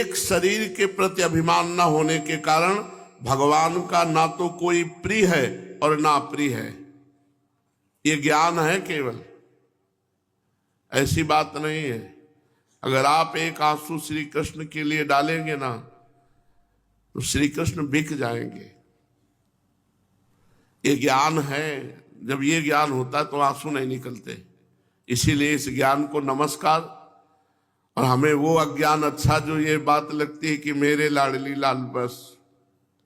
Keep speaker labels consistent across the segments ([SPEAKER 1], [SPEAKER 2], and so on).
[SPEAKER 1] एक शरीर के प्रति अभिमान न होने के कारण भगवान का ना तो कोई प्रिय है और ना अप्रिय है। ये ज्ञान है केवल, ऐसी बात नहीं है। अगर आप एक आंसू श्री कृष्ण के लिए डालेंगे ना तो श्री कृष्ण बिक जाएंगे। ये ज्ञान है। जब ये ज्ञान होता है तो आंसू नहीं निकलते। इसीलिए इस ज्ञान को नमस्कार। और हमें वो अज्ञान अच्छा जो ये बात लगती है कि मेरे लाडली लाल बस,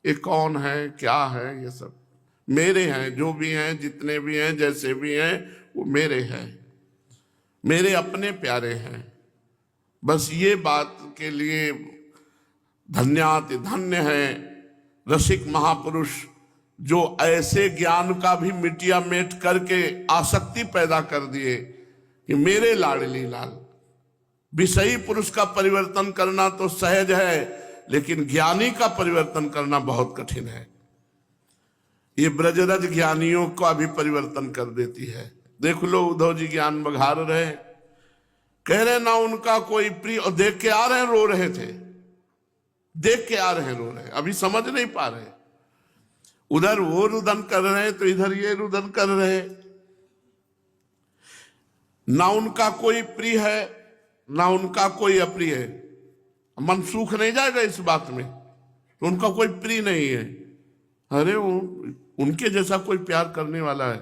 [SPEAKER 1] ये कौन है, क्या है, ये सब मेरे हैं। जो भी हैं, जितने भी हैं, जैसे भी हैं, वो मेरे हैं, मेरे अपने प्यारे हैं। बस ये बात के लिए धन्याति धन्य है रसिक महापुरुष जो ऐसे ज्ञान का भी मिटिया मेट करके आसक्ति पैदा कर दिए कि मेरे लाडली लाल। विषयी पुरुष का परिवर्तन करना तो सहज है, लेकिन ज्ञानी का परिवर्तन करना बहुत कठिन है। ये ब्रजरज ज्ञानियों का भी परिवर्तन कर देती है। देख लो, उद्धव जी ज्ञान बघार रहे, कह रहे ना उनका कोई प्रिय, और देख के आ रहे हैं, रो रहे थे, देख के आ रहे हैं, रो रहे हैं, अभी समझ नहीं पा रहे। उधर वो रुदन कर रहे हैं तो इधर ये रुदन कर रहे हैं। ना उनका कोई प्रिय है ना उनका कोई अप्रिय है। मन सूख नहीं जाएगा इस बात में, तो उनका कोई प्रिय नहीं है। अरे वो उनके जैसा कोई प्यार करने वाला है,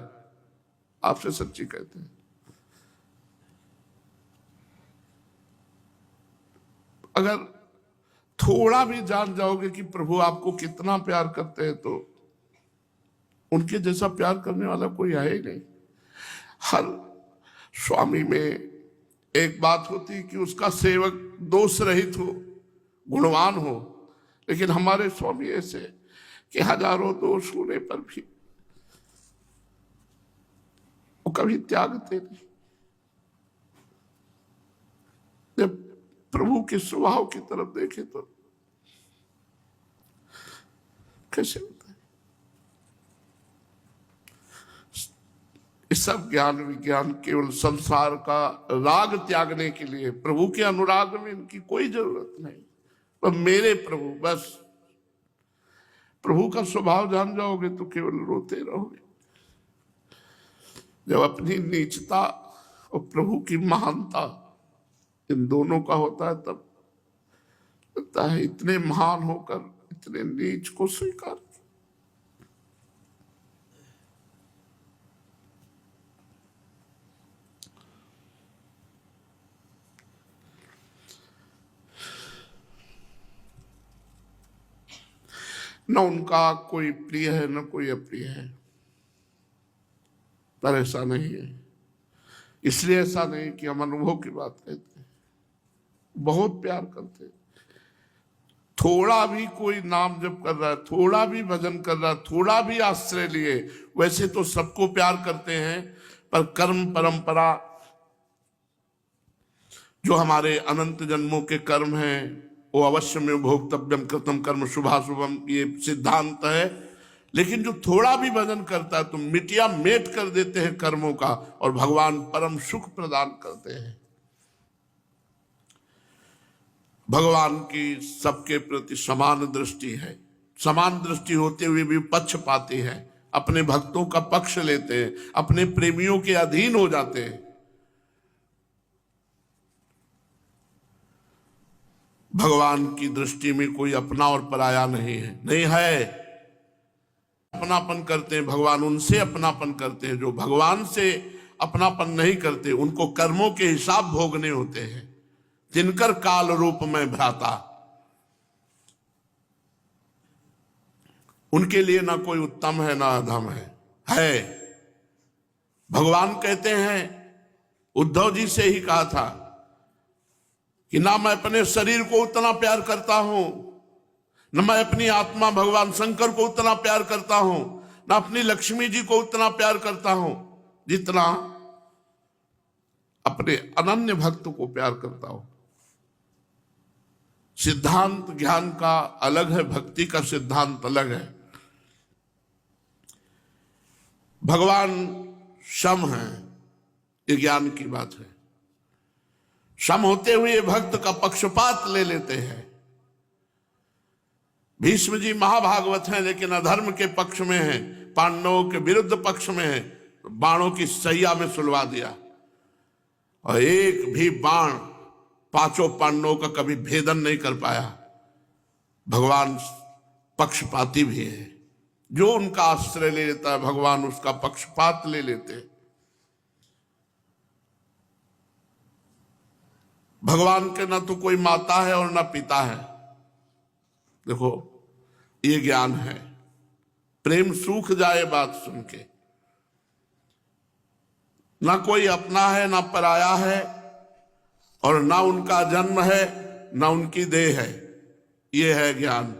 [SPEAKER 1] आपसे सच्ची कहते हैं। अगर थोड़ा भी जान जाओगे कि प्रभु आपको कितना प्यार करते हैं, तो उनके जैसा प्यार करने वाला कोई है ही नहीं। हर स्वामी में एक बात होती कि उसका सेवक दोष रहित हो, गुणवान हो, लेकिन हमारे स्वामी ऐसे कि हजारों दोष होने पर भी वो कभी त्यागते नहीं। जब प्रभु के स्वभाव की तरफ देखे तो कैसे होता है। इस सब ज्ञान विज्ञान केवल संसार का राग त्यागने के लिए, प्रभु के अनुराग में इनकी कोई जरूरत नहीं। पर मेरे प्रभु, बस प्रभु का स्वभाव जान जाओगे तो केवल रोते रहोगे। जब अपनी नीचता और प्रभु की महानता इन दोनों का होता है, तब लगता है इतने महान होकर इतने नीच को स्वीकार। न उनका कोई प्रिय है न कोई अप्रिय है, पर ऐसा नहीं है। इसलिए ऐसा नहीं कि हम अनुभव की बात कहते हैं, बहुत प्यार करते हैं। थोड़ा भी कोई नाम जप कर रहा है, थोड़ा भी भजन कर रहा है, थोड़ा भी आश्रय लिए, वैसे तो सबको प्यार करते हैं, पर कर्म परंपरा जो हमारे अनंत जन्मों के कर्म हैं, वो अवश्य में भोक्तव्यम कृतम कर्म शुभाशुभम, ये सिद्धांत है। लेकिन जो थोड़ा भी भजन करता है तो मिटिया मेट कर देते हैं कर्मों का, और भगवान परम सुख प्रदान करते हैं। भगवान की सबके प्रति समान दृष्टि है। समान दृष्टि होते हुए भी पक्षपाती है, अपने भक्तों का पक्ष लेते हैं, अपने प्रेमियों के अधीन हो जाते हैं। भगवान की दृष्टि में कोई अपना और पराया नहीं है, नहीं है। अपनापन करते हैं भगवान, उनसे अपनापन करते हैं। जो भगवान से अपनापन नहीं करते, उनको कर्मों के हिसाब भोगने होते हैं। जिनकर काल रूप में भ्राता, उनके लिए ना कोई उत्तम है ना अधम है। भगवान कहते हैं, उद्धव जी से ही कहा था कि ना मैं अपने शरीर को उतना प्यार करता हूं, न मैं अपनी आत्मा भगवान शंकर को उतना प्यार करता हूं, न अपनी लक्ष्मी जी को उतना प्यार करता हूं जितना अपने अनन्य भक्त को प्यार करता हूं। सिद्धांत ज्ञान का अलग है, भक्ति का सिद्धांत अलग है। भगवान सम है, ये ज्ञान की बात है। सम होते हुए भक्त का पक्षपात ले लेते हैं। भीष्म जी महाभागवत हैं लेकिन अधर्म के पक्ष में हैं, पांडवों के विरुद्ध पक्ष में हैं, तो बाणों की सैया में सुलवा दिया और एक भी बाण पांचों पांडवों का कभी भेदन नहीं कर पाया। भगवान पक्षपाती भी है, जो उनका आश्रय ले लेता है भगवान उसका पक्षपात ले लेते हैं। भगवान के ना तो कोई माता है और ना पिता है। देखो ये ज्ञान है, प्रेम सूख जाए बात सुन के। ना कोई अपना है ना पराया है, और ना उनका जन्म है ना उनकी देह है, ये है ज्ञान।